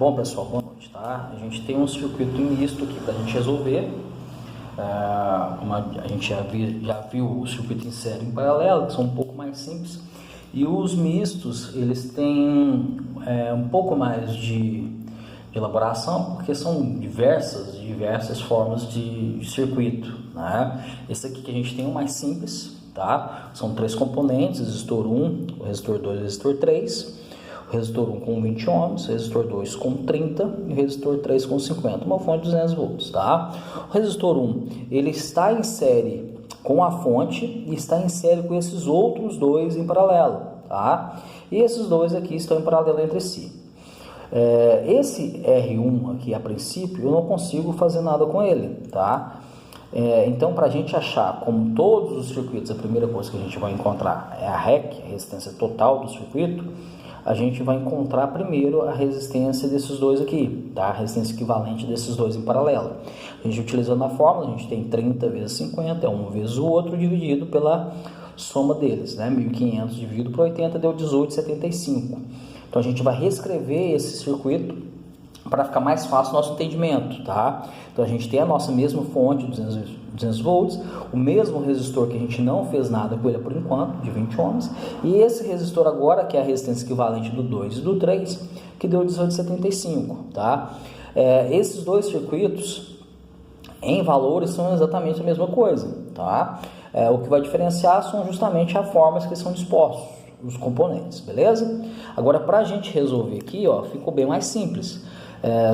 Bom, pessoal, boa noite, tá? A gente tem um circuito misto aqui para a gente resolver. A gente já viu o circuito em série e em paralelo, que são um pouco mais simples. E os mistos, eles têm um pouco mais de elaboração, porque são diversas formas de circuito, né? Esse aqui que a gente tem é o mais simples, tá? São 3 componentes: resistor 1, o resistor 2 e o resistor 3. O resistor 1 com 20 ohms, o resistor 2 com 30 e o resistor 3 com 50, uma fonte de 200 volts, tá? O resistor 1, ele está em série com a fonte e está em série com esses outros dois em paralelo, tá? E esses dois aqui estão em paralelo entre si. Esse R1 aqui, a princípio, eu não consigo fazer nada com ele, tá? Então, para a gente achar, como todos os circuitos, a primeira coisa que a gente vai encontrar é a REC, a resistência total do circuito. A gente vai encontrar primeiro a resistência desses dois aqui, tá? A resistência equivalente desses dois em paralelo. A gente utilizando a fórmula, a gente tem 30 vezes 50, é um vezes o outro, dividido pela soma deles, né? 1500 dividido por 80 deu 18,75. Então a gente vai reescrever esse circuito para ficar mais fácil o nosso entendimento, tá? Então a gente tem a nossa mesma fonte, 200 volts, o mesmo resistor que a gente não fez nada com ele por enquanto, de 20 ohms, e esse resistor agora, que é a resistência equivalente do 2 e do 3, que deu 18,75, tá? Esses dois circuitos, em valores, são exatamente a mesma coisa, tá? O que vai diferenciar são justamente as formas que são dispostos, os componentes, beleza? Agora, para a gente resolver aqui, ó, ficou bem mais simples.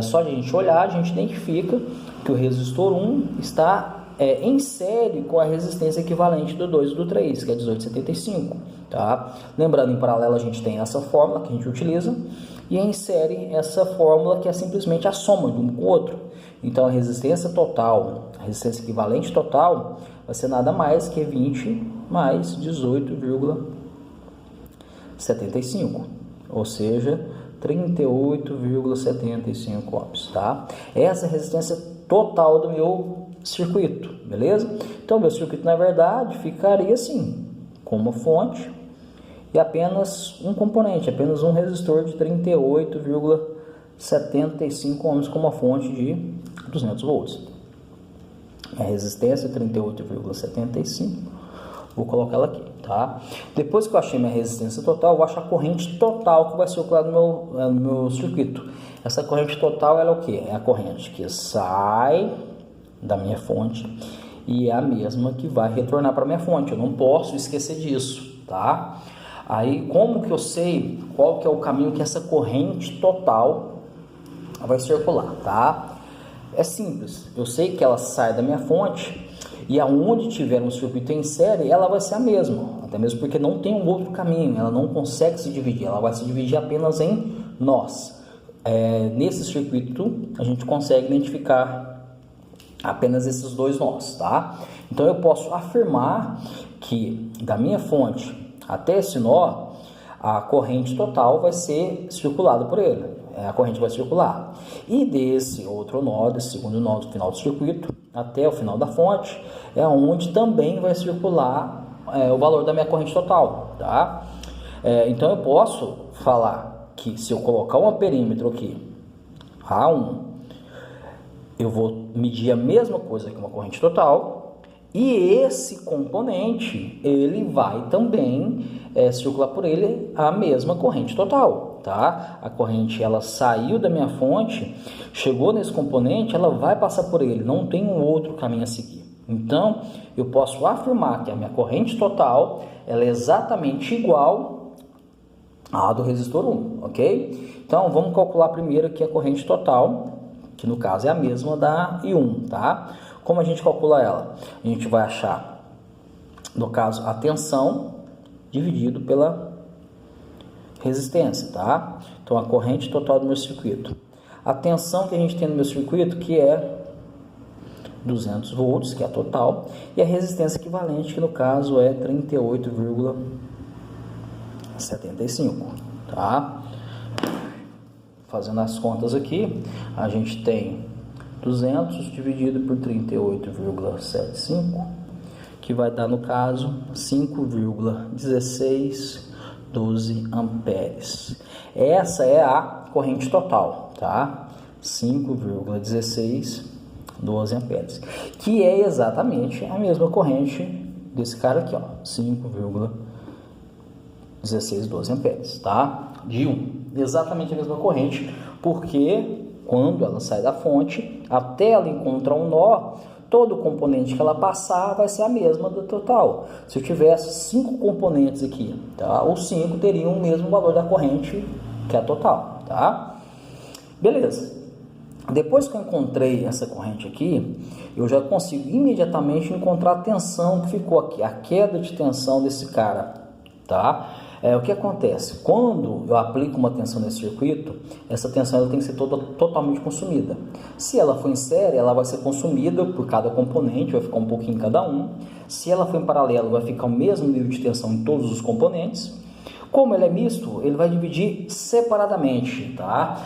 Só de a gente olhar, a gente identifica que o resistor 1 está em série com a resistência equivalente do 2 e do 3, que é 18,75, tá? Lembrando, em paralelo a gente tem essa fórmula que a gente utiliza, e em série essa fórmula que é simplesmente a soma de um com o outro. Então a resistência total, a resistência equivalente total, vai ser nada mais que 20 mais 18,75, ou seja, 38,75 ohms, tá? Essa é a resistência total do meu circuito, beleza? Então, meu circuito, na verdade, ficaria assim, com uma fonte e apenas um componente, apenas um resistor de 38,75 ohms com uma fonte de 200 volts. A resistência é 38,75, vou colocar ela aqui, tá? Depois que eu achei minha resistência total, eu vou achar a corrente total que vai circular no meu circuito. Essa corrente total, ela é o que? É a corrente que sai da minha fonte e é a mesma que vai retornar para minha fonte. Eu não posso esquecer disso, tá? Aí, como que eu sei qual que é o caminho que essa corrente total vai circular, tá? É simples. Eu sei que ela sai da minha fonte e aonde tiver um circuito em série, ela vai ser a mesma, até mesmo porque não tem um outro caminho, ela não consegue se dividir, ela vai se dividir apenas em nós. Nesse circuito, a gente consegue identificar apenas esses dois nós, tá? Então eu posso afirmar que da minha fonte até esse nó, a corrente total vai ser circulada por ele, a corrente vai circular. E desse outro nó, desse segundo nó do final do circuito, até o final da fonte, é onde também vai circular o valor da minha corrente total, tá? Então eu posso falar que se eu colocar um perímetro aqui, A1, eu vou medir a mesma coisa que uma corrente total, e esse componente, ele vai também circular por ele a mesma corrente total, tá? A corrente, ela saiu da minha fonte, chegou nesse componente, ela vai passar por ele, não tem um outro caminho a seguir. Então, eu posso afirmar que a minha corrente total, ela é exatamente igual à do resistor 1, ok? Então, vamos calcular primeiro aqui a corrente total, que no caso é a mesma da I1, tá? Como a gente calcula ela? A gente vai achar, no caso, a tensão dividido pela resistência, tá? Então, a corrente total do meu circuito. A tensão que a gente tem no meu circuito, que é 200 volts, que é a total, e a resistência equivalente, que no caso é 38,75, tá? Fazendo as contas aqui, a gente tem 200 dividido por 38,75, que vai dar, no caso, 5,16 12 amperes. Essa é a corrente total, tá? 5,1612 amperes, que é exatamente a mesma corrente desse cara aqui, ó, 5,1612 amperes, tá? De 1. Exatamente a mesma corrente, porque quando ela sai da fonte, até ela encontrar um nó, todo componente que ela passar vai ser a mesma do total. Se eu tivesse 5 componentes aqui, tá? Os 5 teriam o mesmo valor da corrente que é a total, tá? Beleza. Depois que eu encontrei essa corrente aqui, eu já consigo imediatamente encontrar a tensão que ficou aqui, a queda de tensão desse cara, tá? O que acontece? Quando eu aplico uma tensão nesse circuito, essa tensão ela tem que ser totalmente consumida. Se ela for em série, ela vai ser consumida por cada componente, vai ficar um pouquinho em cada um. Se ela for em paralelo, vai ficar o mesmo nível de tensão em todos os componentes. Como ele é misto, ele vai dividir separadamente, tá?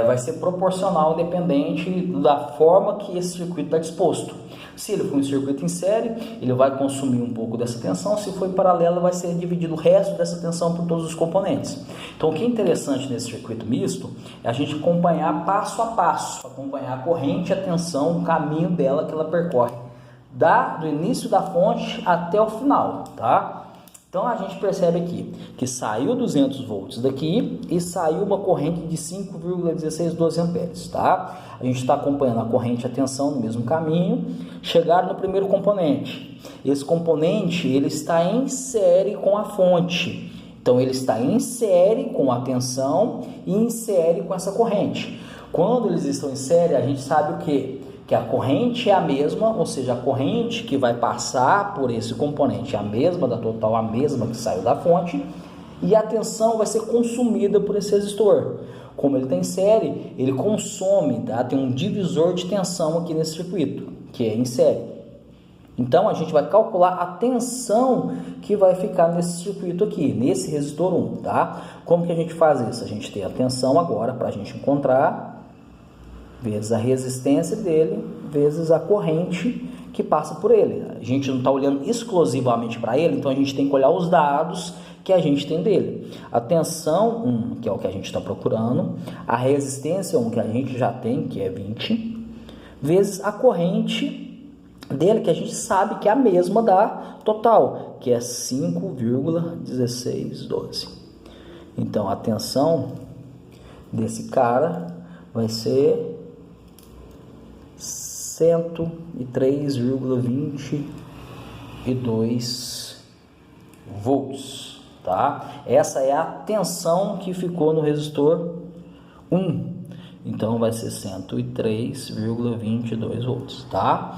Vai ser proporcional, independente da forma que esse circuito está disposto. Se ele for um circuito em série, ele vai consumir um pouco dessa tensão. Se for em paralelo, vai ser dividido o resto dessa tensão por todos os componentes. Então, o que é interessante nesse circuito misto é a gente acompanhar passo a passo, acompanhar a corrente, a tensão, o caminho dela que ela percorre, do início da fonte até o final, tá? Então, a gente percebe aqui que saiu 200 volts daqui e saiu uma corrente de 5,1612 amperes, tá? A gente está acompanhando a corrente e a tensão no mesmo caminho. Chegaram no primeiro componente. Esse componente ele está em série com a fonte. Então, ele está em série com a tensão e em série com essa corrente. Quando eles estão em série, a gente sabe o quê? Que a corrente é a mesma, ou seja, a corrente que vai passar por esse componente é a mesma da total, a mesma que saiu da fonte, e a tensão vai ser consumida por esse resistor. Como ele tem série, ele consome, tá? Tem um divisor de tensão aqui nesse circuito, que é em série. Então, a gente vai calcular a tensão que vai ficar nesse circuito aqui, nesse resistor 1, tá? Como que a gente faz isso? A gente tem a tensão agora para a gente encontrar, vezes a resistência dele, vezes a corrente que passa por ele. A gente não está olhando exclusivamente para ele, então a gente tem que olhar os dados que a gente tem dele. A tensão 1, que é o que a gente está procurando, a resistência 1, que a gente já tem, que é 20, vezes a corrente dele, que a gente sabe que é a mesma da total, que é 5,1612. Então, a tensão desse cara vai ser 103,22 volts, tá? Essa é a tensão que ficou no resistor 1. Então, vai ser 103,22 volts, tá?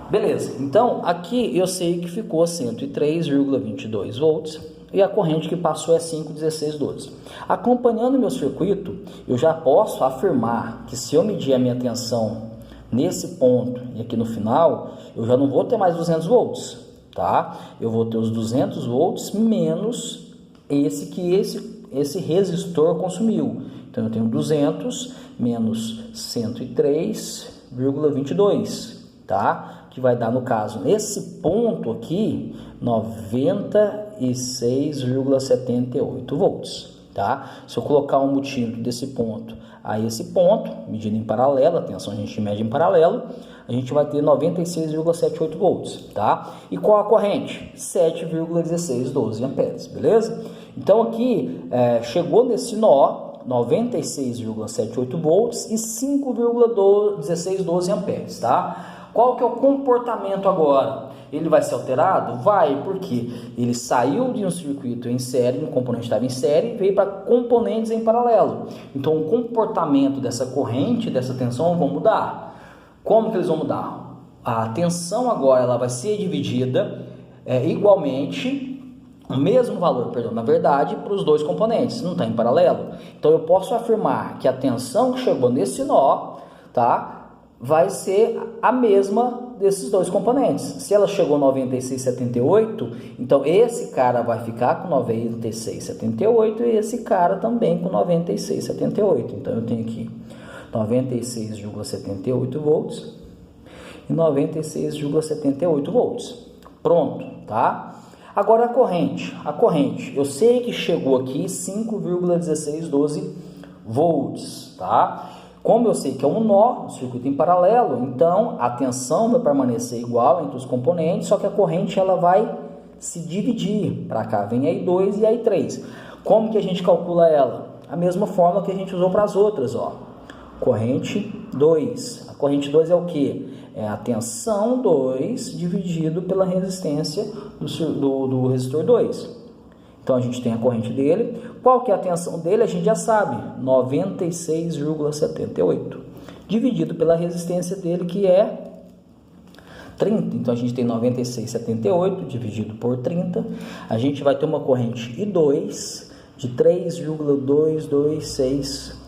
Beleza. Então, aqui eu sei que ficou 103,22 volts e a corrente que passou é 5,1612. Acompanhando meu circuito, eu já posso afirmar que se eu medir a minha tensão nesse ponto e aqui no final, eu já não vou ter mais 200 volts, tá? Eu vou ter os 200 volts menos esse resistor consumiu. Então, eu tenho 200 menos 103,22, tá? Que vai dar, no caso, nesse ponto aqui, 96,78 volts, tá? Se eu colocar um multímetro desse ponto a esse ponto, medindo em paralelo, a tensão a gente mede em paralelo, a gente vai ter 96,78 volts, tá? E qual a corrente? 7,1612 amperes, beleza? Então, aqui, chegou nesse nó, 96,78 volts e 5,1612 amperes, tá? Qual que é o comportamento agora? Ele vai ser alterado? Vai, porque ele saiu de um circuito em série, um componente estava em série, e veio para componentes em paralelo. Então, o comportamento dessa corrente, dessa tensão, vão mudar. Como que eles vão mudar? A tensão agora ela vai ser dividida igualmente, o mesmo valor, perdão, na verdade, para os dois componentes, não está em paralelo. Então, eu posso afirmar que a tensão que chegou nesse nó, tá, vai ser a mesma desses dois componentes. Se ela chegou 96,78, então esse cara vai ficar com 96,78 e esse cara também com 96,78. Então, eu tenho aqui 96,78 volts e 96,78 volts. Pronto, tá? Agora a corrente, eu sei que chegou aqui 5,1612 volts, tá? Como eu sei que é um nó, um circuito em paralelo, então a tensão vai permanecer igual entre os componentes, só que a corrente ela vai se dividir para cá, vem a I2 e a I3. Como que a gente calcula ela? A mesma fórmula que a gente usou para as outras, ó. Corrente 2. A corrente 2 é o que? É a tensão 2 dividido pela resistência do resistor 2. Então, a gente tem a corrente dele. Qual que é a tensão dele? A gente já sabe, 96,78. Dividido pela resistência dele, que é 30. Então, a gente tem 96,78 dividido por 30. A gente vai ter uma corrente I2 de 3,226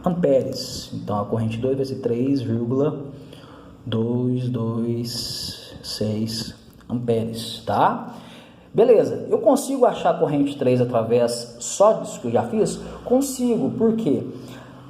amperes. Então, a corrente 2 vai ser 3,226 amperes, tá? Beleza, eu consigo achar a corrente 3 através só disso que eu já fiz? Consigo, por quê?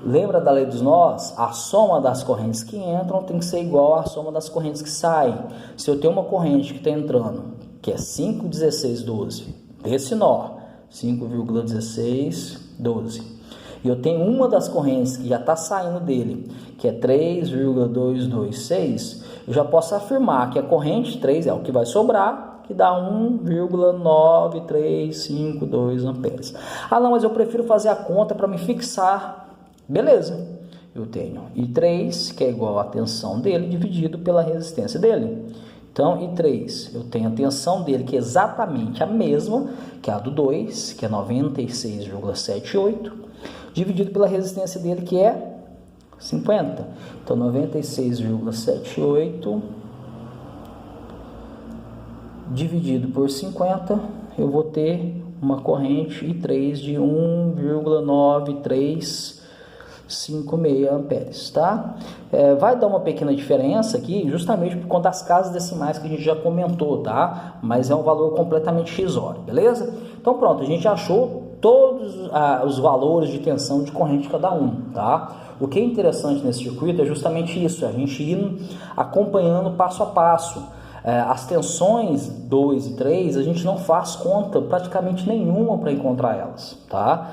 Lembra da lei dos nós? A soma das correntes que entram tem que ser igual à soma das correntes que saem. Se eu tenho uma corrente que está entrando, que é 5,1612, desse nó, 5,1612, e eu tenho uma das correntes que já está saindo dele, que é 3,226, eu já posso afirmar que a corrente 3 é o que vai sobrar, que dá 1,9352 amperes. Ah, não, mas eu prefiro fazer a conta para me fixar. Beleza, eu tenho I3, que é igual à tensão dele, dividido pela resistência dele. Então, I3, eu tenho a tensão dele, que é exatamente a mesma, que é a do 2, que é 96,78, dividido pela resistência dele, que é 50. Então, 96,78 dividido por 50, eu vou ter uma corrente I3 de 1,9356 amperes, tá? Vai dar uma pequena diferença aqui, justamente por conta das casas decimais que a gente já comentou, tá? Mas é um valor completamente irrisório, beleza? Então pronto, a gente achou todos os valores de tensão de corrente de cada um, tá? O que é interessante nesse circuito é justamente isso, a gente ir acompanhando passo a passo. As tensões 2 e 3, a gente não faz conta praticamente nenhuma para encontrar elas, tá?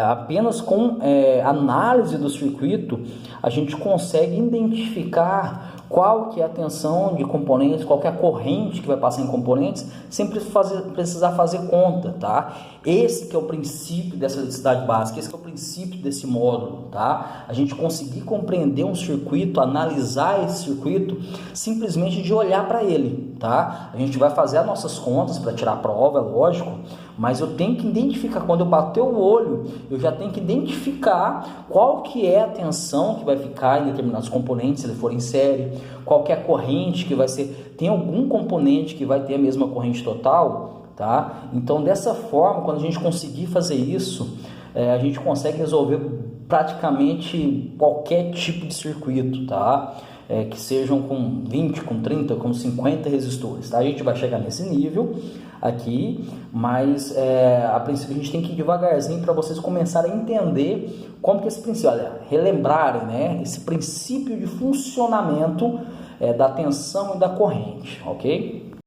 Apenas com análise do circuito, a gente consegue identificar qual que é a tensão de componentes, qual que é a corrente que vai passar em componentes, sem precisar fazer conta, tá? Esse que é o princípio dessa eletricidade básica, esse que é o princípio desse módulo, tá? A gente conseguir compreender um circuito, analisar esse circuito, simplesmente de olhar para ele, tá? A gente vai fazer as nossas contas para tirar a prova, é lógico, mas eu tenho que identificar, quando eu bater o olho, eu já tenho que identificar qual que é a tensão que vai ficar em determinados componentes, se ele for em série, qual que é a corrente que vai ser, tem algum componente que vai ter a mesma corrente total, tá? Então, dessa forma, quando a gente conseguir fazer isso, a gente consegue resolver praticamente qualquer tipo de circuito, tá? Que sejam com 20, com 30, com 50 resistores, tá? A gente vai chegar nesse nível aqui, mas a princípio a gente tem que ir devagarzinho para vocês começarem a entender como que esse princípio, relembrarem, né, esse princípio de funcionamento da tensão e da corrente, ok?